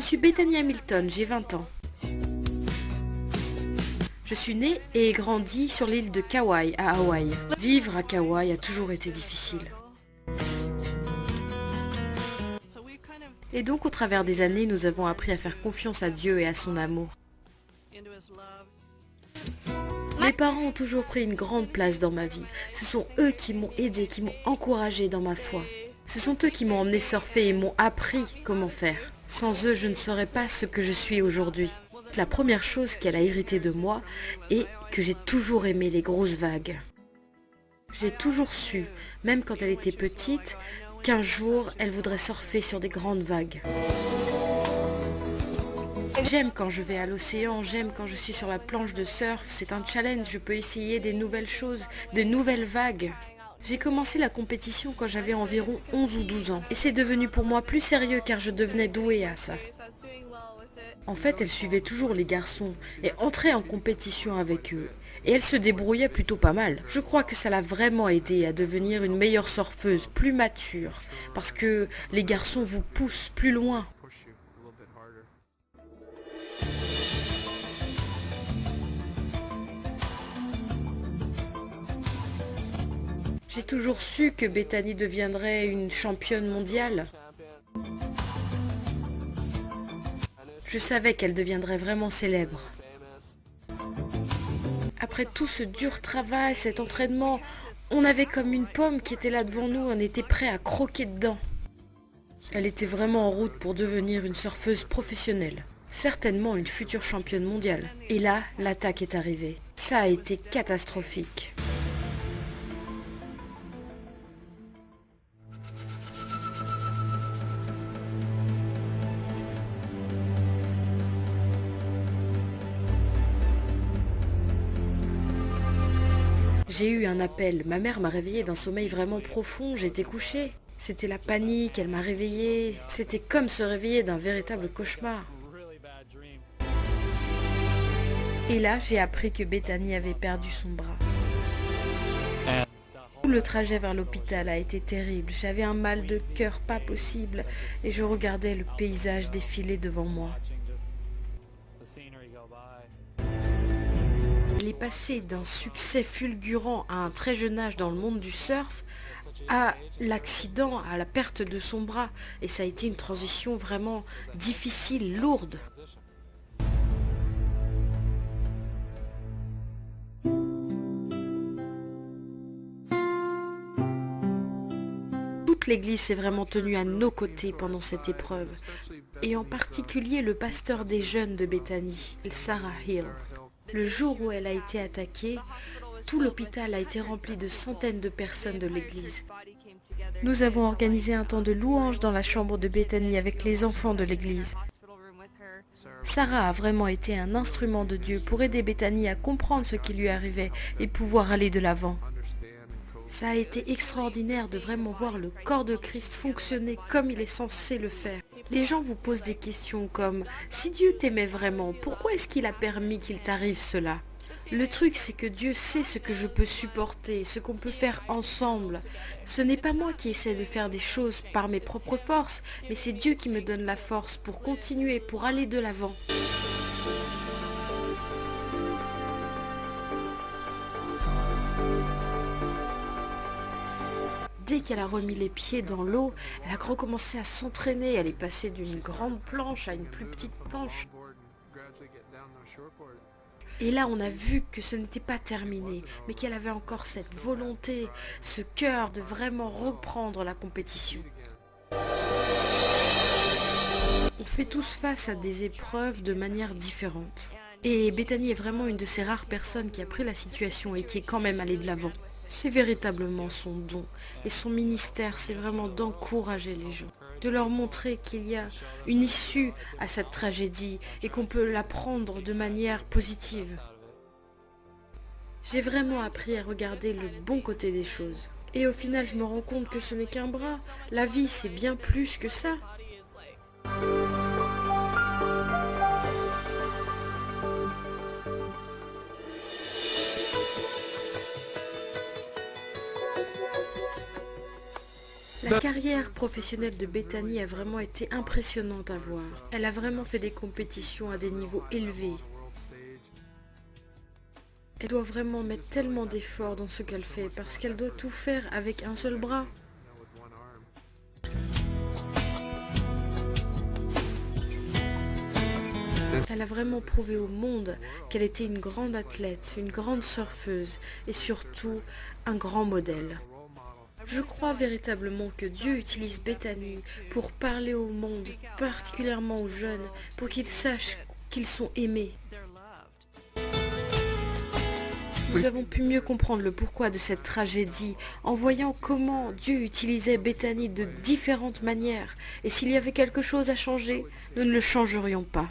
suis Bethany Hamilton, j'ai 20 ans. Je suis née et ai grandi sur l'île de Kauai, à Hawaï. Vivre à Kauai a toujours été difficile. Et donc, au travers des années, nous avons appris à faire confiance à Dieu et à son amour. Mes parents ont toujours pris une grande place dans ma vie. Ce sont eux qui m'ont aidé, qui m'ont encouragé dans ma foi. Ce sont eux qui m'ont emmené surfer et m'ont appris comment faire. Sans eux, je ne serais pas ce que je suis aujourd'hui. La première chose qu'elle a hérité de moi est que j'ai toujours aimé les grosses vagues. J'ai toujours su, même quand elle était petite, qu'un jour, elle voudrait surfer sur des grandes vagues. J'aime quand je vais à l'océan, j'aime quand je suis sur la planche de surf, c'est un challenge, je peux essayer des nouvelles choses, des nouvelles vagues. J'ai commencé la compétition quand j'avais environ 11 ou 12 ans, et c'est devenu pour moi plus sérieux car je devenais douée à ça. En fait, elle suivait toujours les garçons et entrait en compétition avec eux. Et elle se débrouillait plutôt pas mal. Je crois que ça l'a vraiment aidée à devenir une meilleure surfeuse, plus mature, parce que les garçons vous poussent plus loin. J'ai toujours su que Bethany deviendrait une championne mondiale. Je savais qu'elle deviendrait vraiment célèbre. Après tout ce dur travail, cet entraînement, on avait comme une pomme qui était là devant nous, on était prêt à croquer dedans. Elle était vraiment en route pour devenir une surfeuse professionnelle. Certainement une future championne mondiale. Et là, l'attaque est arrivée. Ça a été catastrophique. J'ai eu un appel. Ma mère m'a réveillée d'un sommeil vraiment profond. J'étais couchée. C'était la panique, elle m'a réveillée. C'était comme se réveiller d'un véritable cauchemar. Et là, j'ai appris que Bethany avait perdu son bras. Tout le trajet vers l'hôpital a été terrible. J'avais un mal de cœur pas possible et je regardais le paysage défiler devant moi. Elle est passée d'un succès fulgurant à un très jeune âge dans le monde du surf à l'accident, à la perte de son bras. Et ça a été une transition vraiment difficile, lourde. Toute l'Église s'est vraiment tenue à nos côtés pendant cette épreuve. Et en particulier le pasteur des jeunes de Bethany, Sarah Hill. Le jour où elle a été attaquée, tout l'hôpital a été rempli de centaines de personnes de l'église. Nous avons organisé un temps de louange dans la chambre de Bethany avec les enfants de l'église. Sarah a vraiment été un instrument de Dieu pour aider Bethany à comprendre ce qui lui arrivait et pouvoir aller de l'avant. Ça a été extraordinaire de vraiment voir le corps de Christ fonctionner comme il est censé le faire. Les gens vous posent des questions comme « Si Dieu t'aimait vraiment, pourquoi est-ce qu'il a permis qu'il t'arrive cela ?» Le truc, c'est que Dieu sait ce que je peux supporter, ce qu'on peut faire ensemble. Ce n'est pas moi qui essaie de faire des choses par mes propres forces, mais c'est Dieu qui me donne la force pour continuer, pour aller de l'avant. Dès qu'elle a remis les pieds dans l'eau, elle a recommencé à s'entraîner. Elle est passée d'une grande planche à une plus petite planche. Et là, on a vu que ce n'était pas terminé, mais qu'elle avait encore cette volonté, ce cœur de vraiment reprendre la compétition. On fait tous face à des épreuves de manière différente. Et Bethany est vraiment une de ces rares personnes qui a pris la situation et qui est quand même allée de l'avant. C'est véritablement son don. Et son ministère, c'est vraiment d'encourager les gens. De leur montrer qu'il y a une issue à cette tragédie et qu'on peut la prendre de manière positive. J'ai vraiment appris à regarder le bon côté des choses. Et au final, je me rends compte que ce n'est qu'un bras. La vie, c'est bien plus que ça. La carrière professionnelle de Bethany a vraiment été impressionnante à voir. Elle a vraiment fait des compétitions à des niveaux élevés. Elle doit vraiment mettre tellement d'efforts dans ce qu'elle fait parce qu'elle doit tout faire avec un seul bras. Elle a vraiment prouvé au monde qu'elle était une grande athlète, une grande surfeuse et surtout un grand modèle. Je crois véritablement que Dieu utilise Bethany pour parler au monde, particulièrement aux jeunes, pour qu'ils sachent qu'ils sont aimés. Nous avons pu mieux comprendre le pourquoi de cette tragédie en voyant comment Dieu utilisait Bethany de différentes manières. Et s'il y avait quelque chose à changer, nous ne le changerions pas.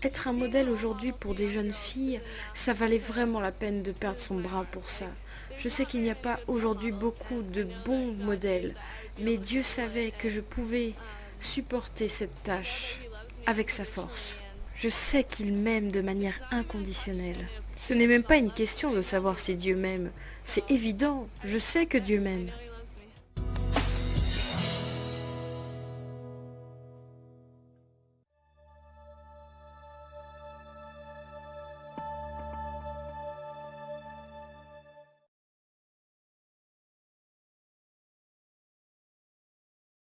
Être un modèle aujourd'hui pour des jeunes filles, ça valait vraiment la peine de perdre son bras pour ça. Je sais qu'il n'y a pas aujourd'hui beaucoup de bons modèles, mais Dieu savait que je pouvais supporter cette tâche avec sa force. Je sais qu'il m'aime de manière inconditionnelle. Ce n'est même pas une question de savoir si Dieu m'aime. C'est évident, je sais que Dieu m'aime.